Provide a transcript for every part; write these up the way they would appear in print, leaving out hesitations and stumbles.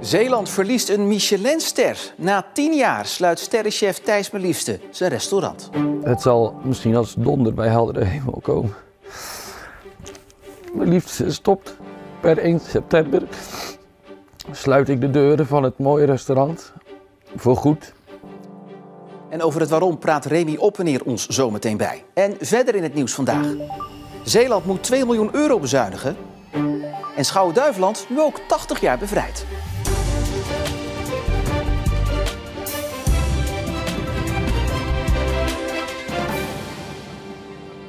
Zeeland verliest een Michelinster. Na 10 jaar sluit sterrenchef Thijs Meliefste zijn restaurant. Het zal misschien als donder bij heldere hemel komen. Meliefste stopt. Per 1 september sluit ik de deuren van het mooie restaurant. Voor goed. En over het waarom praat Remy Oppeneer ons zometeen bij. En verder in het nieuws vandaag. Zeeland moet 2 miljoen euro bezuinigen. En Schouwen-Duiveland nu ook 80 jaar bevrijd.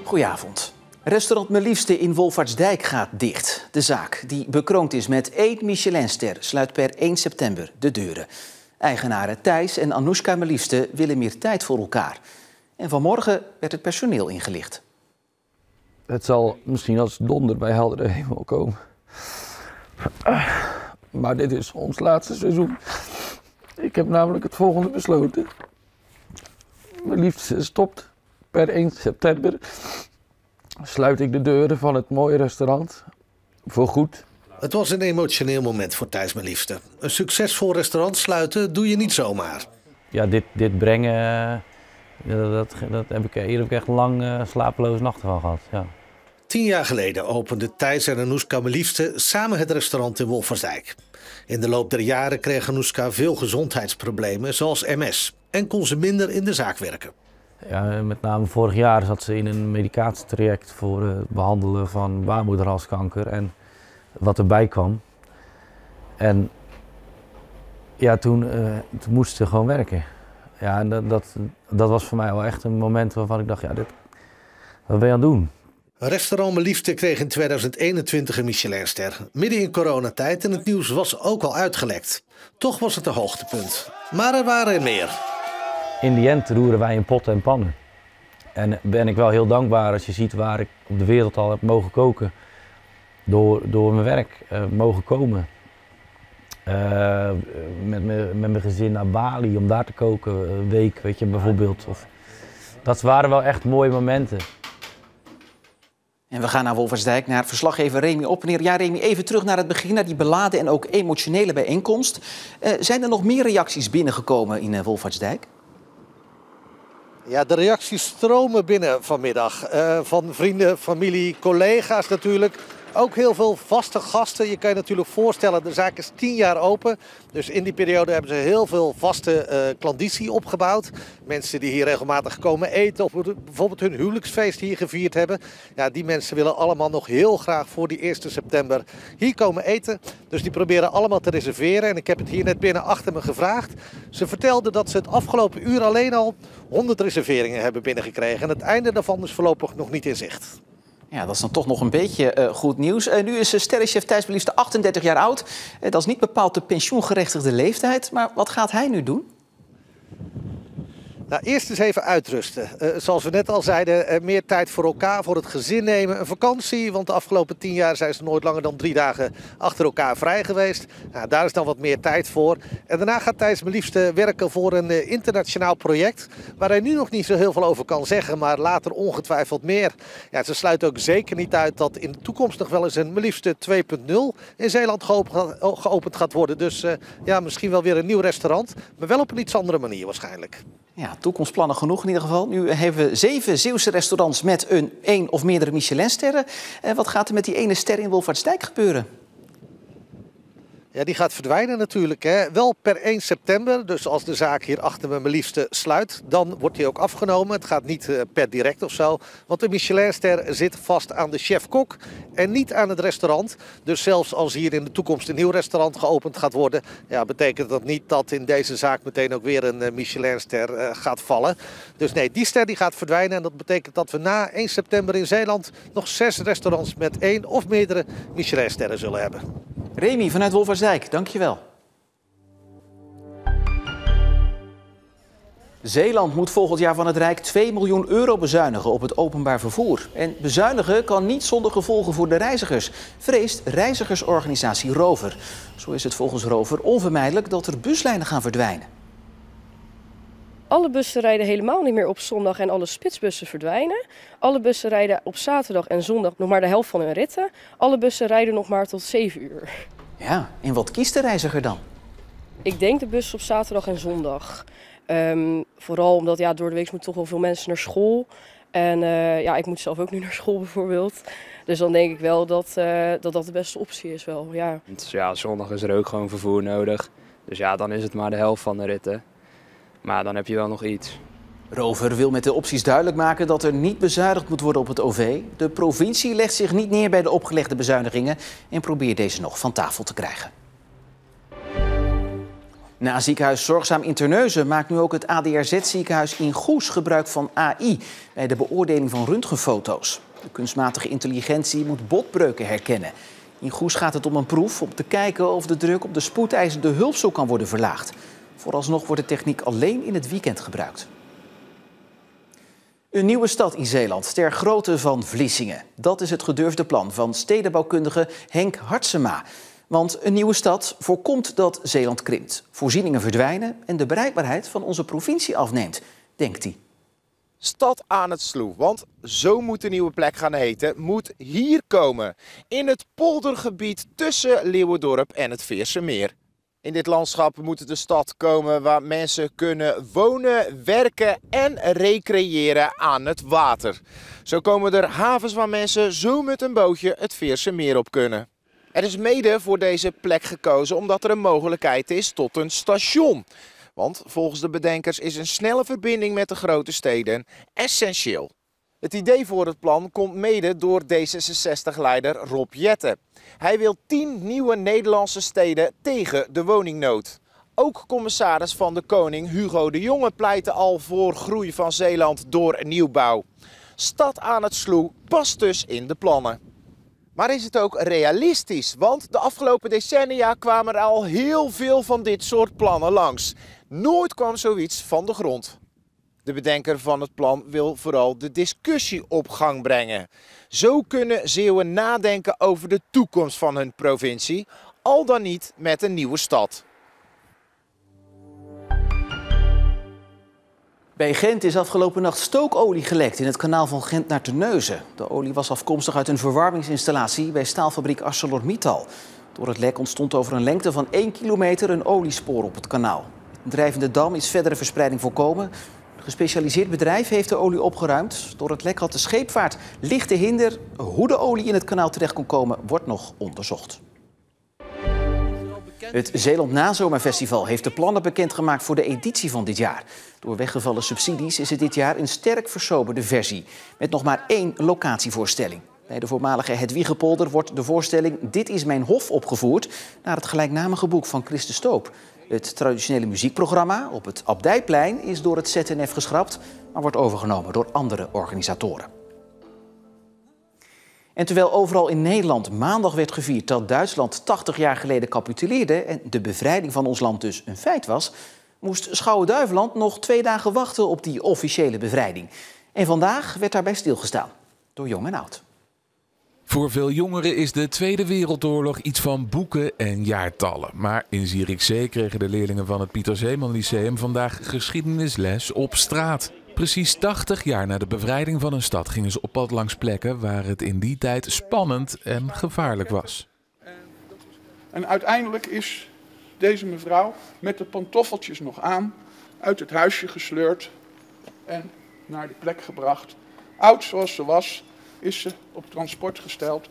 Goedenavond. Restaurant Meliefste in Wolvaartsdijk gaat dicht. De zaak, die bekroond is met 1 Michelinster, sluit per 1 september de deuren. Eigenaren Thijs en Anoushka Meliefste willen meer tijd voor elkaar. En vanmorgen werd het personeel ingelicht. Het zal misschien als donder bij heldere hemel komen. Maar dit is ons laatste seizoen. Ik heb namelijk het volgende besloten. Meliefste stopt. Per 1 september sluit ik de deuren van het mooie restaurant. Voor goed. Het was een emotioneel moment voor Thijs Meliefste. Een succesvol restaurant sluiten doe je niet zomaar. Ja, dit brengen, dat heb ik, hier heb ik echt lang slapeloze nachten van gehad. Ja. 10 jaar geleden openden Thijs en Anoushka Meliefste samen het restaurant in Wolvaartsdijk. In de loop der jaren kreeg Anoushka veel gezondheidsproblemen, zoals MS. En kon ze minder in de zaak werken. Ja, met name vorig jaar zat ze in een medicatietraject voor het behandelen van baarmoederhalskanker en wat erbij kwam. En ja, toen moest ze gewoon werken. Ja, en dat was voor mij wel echt een moment waarvan ik dacht, ja, wat ben je aan het doen? Restaurant Meliefste kreeg in 2021 een Michelinster. Midden in coronatijd en het nieuws was ook al uitgelekt. Toch was het een hoogtepunt. Maar er waren er meer. In die end roeren wij in potten en pannen. En ben ik wel heel dankbaar als je ziet waar ik op de wereld al heb mogen koken. Door mijn werk mogen komen. Met mijn gezin naar Bali om daar te koken, een week, weet je, bijvoorbeeld. Dat waren wel echt mooie momenten. En we gaan naar Wolvaartsdijk, naar verslaggever Remy Oppeneer. Ja, Remy, even terug naar het begin, naar die beladen en ook emotionele bijeenkomst. Zijn er nog meer reacties binnengekomen in Wolvaartsdijk? Ja, de reacties stromen binnen vanmiddag. Van vrienden, familie, collega's natuurlijk. Ook heel veel vaste gasten. Je kan je natuurlijk voorstellen, de zaak is 10 jaar open. Dus in die periode hebben ze heel veel vaste klandizie opgebouwd. Mensen die hier regelmatig komen eten of bijvoorbeeld hun huwelijksfeest hier gevierd hebben. Ja, die mensen willen allemaal nog heel graag voor die 1 september hier komen eten. Dus die proberen allemaal te reserveren. En ik heb het hier net binnen achter me gevraagd. Ze vertelden dat ze het afgelopen uur alleen al 100 reserveringen hebben binnengekregen. En het einde daarvan is voorlopig nog niet in zicht. Ja, dat is dan toch nog een beetje goed nieuws. Nu is sterrenchef Thijs Meliefste 38 jaar oud. Dat is niet bepaald de pensioengerechtigde leeftijd. Maar wat gaat hij nu doen? Nou, eerst eens even uitrusten. Zoals we net al zeiden, meer tijd voor elkaar, voor het gezin nemen. Een vakantie, want de afgelopen 10 jaar zijn ze nooit langer dan 3 dagen achter elkaar vrij geweest. Nou, daar is dan wat meer tijd voor. En daarna gaat Thijs Meliefste werken voor een internationaal project. Waar hij nu nog niet zo heel veel over kan zeggen, maar later ongetwijfeld meer. Ja, ze sluiten ook zeker niet uit dat in de toekomst nog wel eens een Meliefste 2.0 in Zeeland geopend gaat worden. Dus ja, misschien wel weer een nieuw restaurant, maar wel op een iets andere manier waarschijnlijk. Ja, toekomstplannen genoeg in ieder geval. Nu hebben we 7 Zeeuwse restaurants met een of meerdere Michelinsterren. Wat gaat er met die ene ster in Wolvaartsdijk gebeuren? Ja, die gaat verdwijnen natuurlijk. Hè. Wel per 1 september, dus als de zaak hier achter me Meliefste sluit, dan wordt die ook afgenomen. Het gaat niet per direct of zo, want de Michelinster zit vast aan de chef-kok en niet aan het restaurant. Dus zelfs als hier in de toekomst een nieuw restaurant geopend gaat worden, ja, betekent dat niet dat in deze zaak meteen ook weer een Michelinster gaat vallen. Dus nee, die ster die gaat verdwijnen en dat betekent dat we na 1 september in Zeeland nog 6 restaurants met 1 of meerdere Michelinsterren zullen hebben. Remy vanuit Wolvaartsdijk, dankjewel. Zeeland moet volgend jaar van het Rijk 2 miljoen euro bezuinigen op het openbaar vervoer. En bezuinigen kan niet zonder gevolgen voor de reizigers, vreest reizigersorganisatie Rover. Zo is het volgens Rover onvermijdelijk dat er buslijnen gaan verdwijnen. Alle bussen rijden helemaal niet meer op zondag en alle spitsbussen verdwijnen. Alle bussen rijden op zaterdag en zondag nog maar de helft van hun ritten. Alle bussen rijden nog maar tot 7 uur. Ja, en wat kiest de reiziger dan? Ik denk de bus op zaterdag en zondag. Vooral omdat door de week moeten toch wel veel mensen naar school. En ik moet zelf ook nu naar school bijvoorbeeld. Dus dan denk ik wel dat de beste optie is wel, ja. Dus ja, zondag is er ook gewoon vervoer nodig. Dus ja, dan is het maar de helft van de ritten. Maar dan heb je wel nog iets. Rover wil met de opties duidelijk maken dat er niet bezuinigd moet worden op het OV. De provincie legt zich niet neer bij de opgelegde bezuinigingen en probeert deze nog van tafel te krijgen. Na ziekenhuis Zorgzaam in Terneuzen maakt nu ook het ADRZ-ziekenhuis in Goes gebruik van AI bij de beoordeling van röntgenfoto's. De kunstmatige intelligentie moet botbreuken herkennen. In Goes gaat het om een proef om te kijken of de druk op de spoedeisende hulp zo kan worden verlaagd. Vooralsnog wordt de techniek alleen in het weekend gebruikt. Een nieuwe stad in Zeeland ter grootte van Vlissingen. Dat is het gedurfde plan van stedenbouwkundige Henk Hartsema. Want een nieuwe stad voorkomt dat Zeeland krimpt. Voorzieningen verdwijnen en de bereikbaarheid van onze provincie afneemt, denkt hij. Stad aan het Sloe, want zo moet de nieuwe plek gaan heten, moet hier komen. In het poldergebied tussen Leeuwendorp en het Veersemeer. In dit landschap moet de stad komen waar mensen kunnen wonen, werken en recreëren aan het water. Zo komen er havens waar mensen zo met een bootje het Veersemeer op kunnen. Er is mede voor deze plek gekozen omdat er een mogelijkheid is tot een station. Want volgens de bedenkers is een snelle verbinding met de grote steden essentieel. Het idee voor het plan komt mede door D66-leider Rob Jetten. Hij wil 10 nieuwe Nederlandse steden tegen de woningnood. Ook commissaris van de Koning Hugo de Jonge pleitte al voor groei van Zeeland door nieuwbouw. Stad aan het Sloe past dus in de plannen. Maar is het ook realistisch? Want de afgelopen decennia kwamen er al heel veel van dit soort plannen langs. Nooit kwam zoiets van de grond. De bedenker van het plan wil vooral de discussie op gang brengen. Zo kunnen Zeeuwen nadenken over de toekomst van hun provincie, al dan niet met een nieuwe stad. Bij Gent is afgelopen nacht stookolie gelekt in het kanaal van Gent naar Terneuzen. De olie was afkomstig uit een verwarmingsinstallatie bij staalfabriek ArcelorMittal. Door het lek ontstond over een lengte van 1 kilometer een oliespoor op het kanaal. Een drijvende dam is verdere verspreiding voorkomen. Een gespecialiseerd bedrijf heeft de olie opgeruimd. Door het lek had de scheepvaart lichte hinder. Hoe de olie in het kanaal terecht kon komen, wordt nog onderzocht. Het Zeeland Nazomerfestival heeft de plannen bekendgemaakt voor de editie van dit jaar. Door weggevallen subsidies is het dit jaar een sterk versoberde versie. Met nog maar 1 locatievoorstelling. Bij de voormalige Hedwiegepolder wordt de voorstelling Dit is mijn hof opgevoerd naar het gelijknamige boek van Chris de Stoop. Het traditionele muziekprogramma op het Abdijplein is door het ZNF geschrapt, maar wordt overgenomen door andere organisatoren. En terwijl overal in Nederland maandag werd gevierd dat Duitsland 80 jaar geleden capituleerde en de bevrijding van ons land dus een feit was, moest Schouwen-Duiveland nog 2 dagen wachten op die officiële bevrijding. En vandaag werd daarbij stilgestaan, door jong en oud. Voor veel jongeren is de Tweede Wereldoorlog iets van boeken en jaartallen. Maar in Zierikzee kregen de leerlingen van het Pieter Zeeman Lyceum vandaag geschiedenisles op straat. Precies 80 jaar na de bevrijding van een stad gingen ze op pad langs plekken waar het in die tijd spannend en gevaarlijk was. En uiteindelijk is deze mevrouw met de pantoffeltjes nog aan uit het huisje gesleurd en naar de plek gebracht. Oud zoals ze was, is ze op transport gesteld.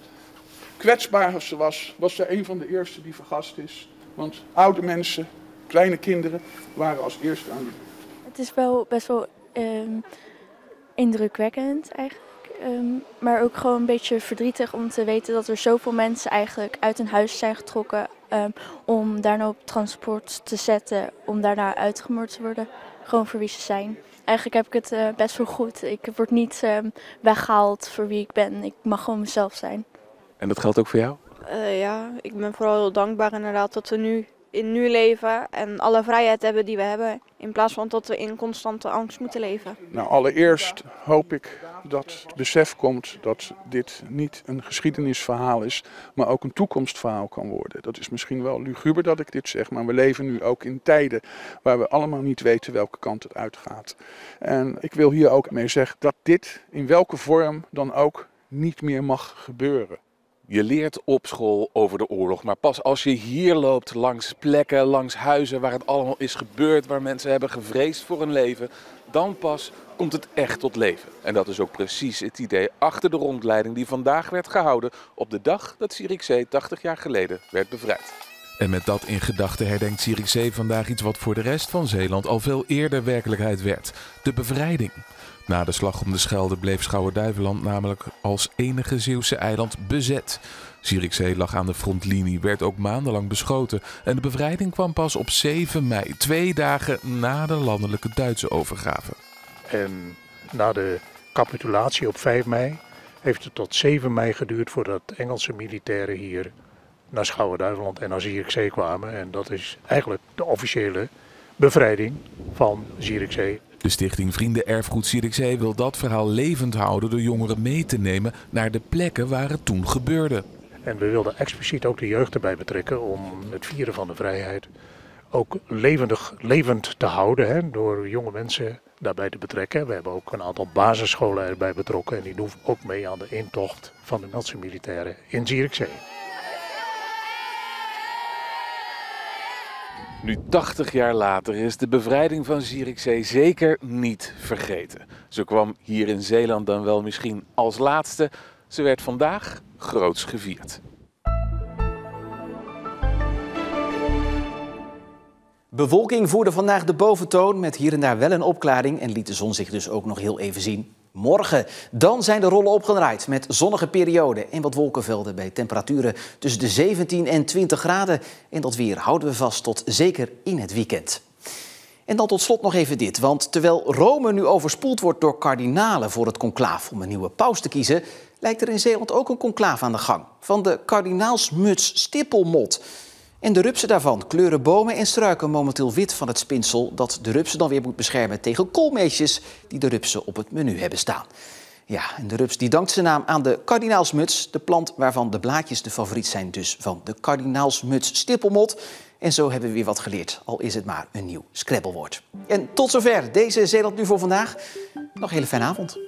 Kwetsbaar als ze was ze een van de eerste die vergast is. Want oude mensen, kleine kinderen waren als eerste aan de beurt. Het is wel best wel indrukwekkend eigenlijk. Maar ook gewoon een beetje verdrietig om te weten dat er zoveel mensen eigenlijk uit hun huis zijn getrokken om daarna op transport te zetten, om daarna uitgemoord te worden. Gewoon voor wie ze zijn. Eigenlijk heb ik het best wel goed. Ik word niet weggehaald voor wie ik ben. Ik mag gewoon mezelf zijn. En dat geldt ook voor jou? Ja, ik ben vooral heel dankbaar inderdaad dat we nu leven en alle vrijheid hebben die we hebben. In plaats van dat we in constante angst moeten leven. Nou, allereerst hoop ik dat het besef komt dat dit niet een geschiedenisverhaal is, maar ook een toekomstverhaal kan worden. Dat is misschien wel luguber dat ik dit zeg, maar we leven nu ook in tijden waar we allemaal niet weten welke kant het uitgaat. En ik wil hier ook mee zeggen dat dit in welke vorm dan ook niet meer mag gebeuren. Je leert op school over de oorlog, maar pas als je hier loopt langs plekken, langs huizen waar het allemaal is gebeurd, waar mensen hebben gevreesd voor hun leven, dan pas komt het echt tot leven. En dat is ook precies het idee achter de rondleiding die vandaag werd gehouden op de dag dat Zierikzee 80 jaar geleden werd bevrijd. En met dat in gedachten herdenkt Zierikzee vandaag iets wat voor de rest van Zeeland al veel eerder werkelijkheid werd: de bevrijding. Na de slag om de Schelde bleef Schouwen-Duiveland namelijk als enige Zeeuwse eiland bezet. Zierikzee lag aan de frontlinie, werd ook maandenlang beschoten en de bevrijding kwam pas op 7 mei, 2 dagen na de landelijke Duitse overgave. En na de capitulatie op 5 mei heeft het tot 7 mei geduurd voordat Engelse militairen hier naar Schouwen-Duiveland en naar Zierikzee kwamen. En dat is eigenlijk de officiële bevrijding van Zierikzee. De stichting Vrienden Erfgoed Zierikzee wil dat verhaal levend houden door jongeren mee te nemen naar de plekken waar het toen gebeurde. En we wilden expliciet ook de jeugd erbij betrekken om het vieren van de vrijheid ook levend te houden, hè, door jonge mensen daarbij te betrekken. We hebben ook een aantal basisscholen erbij betrokken en die doen ook mee aan de intocht van de Duitse militairen in Zierikzee. Nu 80 jaar later is de bevrijding van Zierikzee zeker niet vergeten. Ze kwam hier in Zeeland dan wel misschien als laatste. Ze werd vandaag groots gevierd. Bewolking voerde vandaag de boventoon met hier en daar wel een opklaring en liet de zon zich dus ook nog heel even zien. Morgen, dan zijn de rollen opgedraaid met zonnige perioden en wat wolkenvelden bij temperaturen tussen de 17 en 20 graden. En dat weer houden we vast tot zeker in het weekend. En dan tot slot nog even dit, want terwijl Rome nu overspoeld wordt door kardinalen voor het conclaaf om een nieuwe paus te kiezen, lijkt er in Zeeland ook een conclaaf aan de gang van de kardinaalsmuts stippelmot. En de rupsen daarvan kleuren bomen en struiken momenteel wit van het spinsel dat de rupsen dan weer moet beschermen tegen koolmeesjes die de rupsen op het menu hebben staan. Ja, en de rups die dankt zijn naam aan de kardinaalsmuts, de plant waarvan de blaadjes de favoriet zijn dus van de kardinaalsmuts stippelmot. En zo hebben we weer wat geleerd, al is het maar een nieuw Scrabblewoord. En tot zover deze Zeeland Nu voor vandaag. Nog een hele fijne avond.